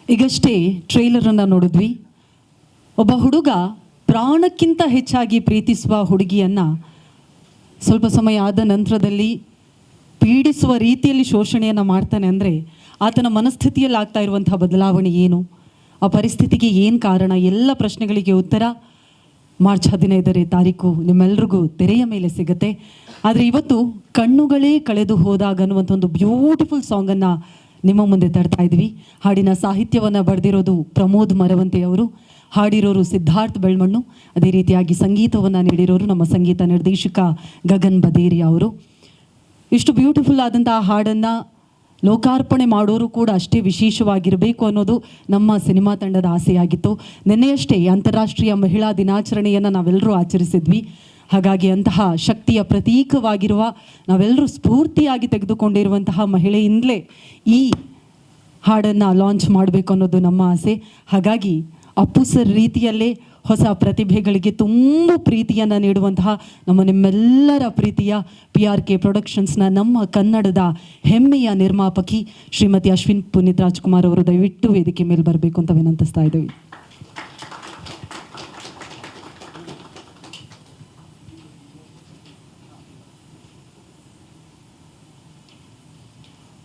ಈಗಷ್ಟೇ ಟ್ರೈಲರನ್ನು ನೋಡಿದ್ವಿ. ಒಬ್ಬ ಹುಡುಗ ಪ್ರಾಣಕ್ಕಿಂತ ಹೆಚ್ಚಾಗಿ ಪ್ರೀತಿಸುವ ಹುಡುಗಿಯನ್ನು ಸ್ವಲ್ಪ ಸಮಯ ಆದ ನಂತರದಲ್ಲಿ ಪೀಡಿಸುವ ರೀತಿಯಲ್ಲಿ ಶೋಷಣೆಯನ್ನು ಮಾಡ್ತಾನೆ ಅಂದರೆ ಆತನ ಮನಸ್ಥಿತಿಯಲ್ಲಿ ಆಗ್ತಾ ಇರುವಂತಹ ಬದಲಾವಣೆ ಏನು, ಆ ಪರಿಸ್ಥಿತಿಗೆ ಏನು ಕಾರಣ, ಎಲ್ಲ ಪ್ರಶ್ನೆಗಳಿಗೆ ಉತ್ತರ ಮಾರ್ಚ್ 15ನೇ ತಾರೀಕು ನಿಮ್ಮೆಲ್ರಿಗೂ ತೆರೆಯ ಮೇಲೆ ಸಿಗುತ್ತೆ. ಆದರೆ ಇವತ್ತು ಕಣ್ಣುಗಳೇ ಕಳೆದು ಹೋದಾಗ ಅನ್ನುವಂಥ ಒಂದು ಬ್ಯೂಟಿಫುಲ್ ಸಾಂಗನ್ನು ನಿಮ್ಮ ಮುಂದೆ ತರ್ತಾ ಇದ್ವಿ. ಹಾಡಿನ ಸಾಹಿತ್ಯವನ್ನು ಬರೆದಿರೋದು ಪ್ರಮೋದ್ ಮರವಂತೆಯವರು, ಹಾಡಿರೋರು ಸಿದ್ಧಾರ್ಥ್ ಬೆಳ್ಮಣ್ಣು, ಅದೇ ರೀತಿಯಾಗಿ ಸಂಗೀತವನ್ನು ನೀಡಿರೋರು ನಮ್ಮ ಸಂಗೀತ ನಿರ್ದೇಶಕ ಗಗನ್ ಬದೇರಿ ಅವರು. ಇಷ್ಟು ಬ್ಯೂಟಿಫುಲ್ ಆದಂತಹ ಹಾಡನ್ನು ಲೋಕಾರ್ಪಣೆ ಮಾಡೋರು ಕೂಡ ಅಷ್ಟೇ ವಿಶೇಷವಾಗಿರಬೇಕು ಅನ್ನೋದು ನಮ್ಮ ಸಿನಿಮಾ ತಂಡದ ಆಸೆಯಾಗಿತ್ತು. ನಿನ್ನೆಯಷ್ಟೇ ಅಂತಾರಾಷ್ಟ್ರೀಯ ಮಹಿಳಾ ದಿನಾಚರಣೆಯನ್ನು ನಾವೆಲ್ಲರೂ ಆಚರಿಸಿದ್ವಿ. ಹಾಗಾಗಿ ಅಂತಹ ಶಕ್ತಿಯ ಪ್ರತೀಕವಾಗಿರುವ, ನಾವೆಲ್ಲರೂ ಸ್ಫೂರ್ತಿಯಾಗಿ ತೆಗೆದುಕೊಂಡಿರುವಂತಹ ಮಹಿಳೆಯಿಂದಲೇ ಈ ಹಾಡನ್ನು ಲಾಂಚ್ ಮಾಡಬೇಕು ಅನ್ನೋದು ನಮ್ಮ ಆಸೆ. ಹಾಗಾಗಿ ಅಪ್ಪು ಸರ್ ರೀತಿಯಲ್ಲೇ ಹೊಸ ಪ್ರತಿಭೆಗಳಿಗೆ ತುಂಬ ಪ್ರೀತಿಯನ್ನು ನೀಡುವಂತಹ ನಿಮ್ಮೆಲ್ಲರ ಪ್ರೀತಿಯ PRK ಪ್ರೊಡಕ್ಷನ್ಸ್ನ ನಮ್ಮ ಕನ್ನಡದ ಹೆಮ್ಮೆಯ ನಿರ್ಮಾಪಕಿ ಶ್ರೀಮತಿ ಅಶ್ವಿನ್ ಪುನೀತ್ ರಾಜ್ಕುಮಾರ್ ಅವರು ದಯವಿಟ್ಟು ವೇದಿಕೆ ಮೇಲೆ ಬರಬೇಕು ಅಂತ ವಿನಂತಿಸ್ತಾ ಇದ್ದೀವಿ.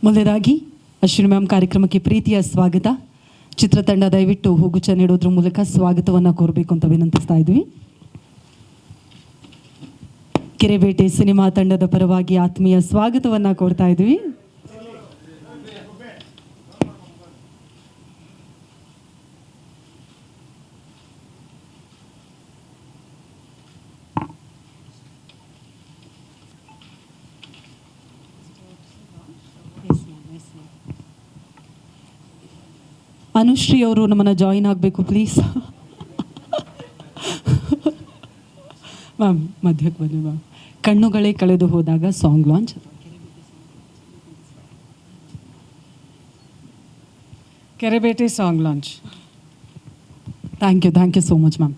ಮೊದಲದಾಗಿ ಅಶ್ವಿನಿ ಮ್ಯಾಮ್ ಕಾರ್ಯಕ್ರಮಕ್ಕೆ ಪ್ರೀತಿಯ ಸ್ವಾಗತ. ಚಿತ್ರತಂಡ ದಯವಿಟ್ಟು ಹೂಗುಚ್ಛ ನೀಡೋದ್ರ ಮೂಲಕ ಸ್ವಾಗತವನ್ನು ಕೋರಬೇಕು ಅಂತ ವಿನಂತಿಸ್ತಾ ಇದ್ವಿ. ಕೆರೆಬೇಟೆ ಸಿನಿಮಾ ತಂಡದ ಪರವಾಗಿ ಆತ್ಮೀಯ ಸ್ವಾಗತವನ್ನು ಕೋರ್ತಾ ಇದ್ವಿ. ಅನುಶ್ರೀ ಅವರು ನಮ್ಮನ್ನು ಜಾಯಿನ್ ಆಗಬೇಕು ಪ್ಲೀಸ್. ಮ್ಯಾಮ್ ಮಧ್ಯಕ್ಕೆ ಬನ್ನಿ ಮ್ಯಾಮ್. ಕಣ್ಣುಗಳೇ ಕಳೆದು ಹೋದಾಗ song launch. Kerebete song launch. Thank you so much ma'am.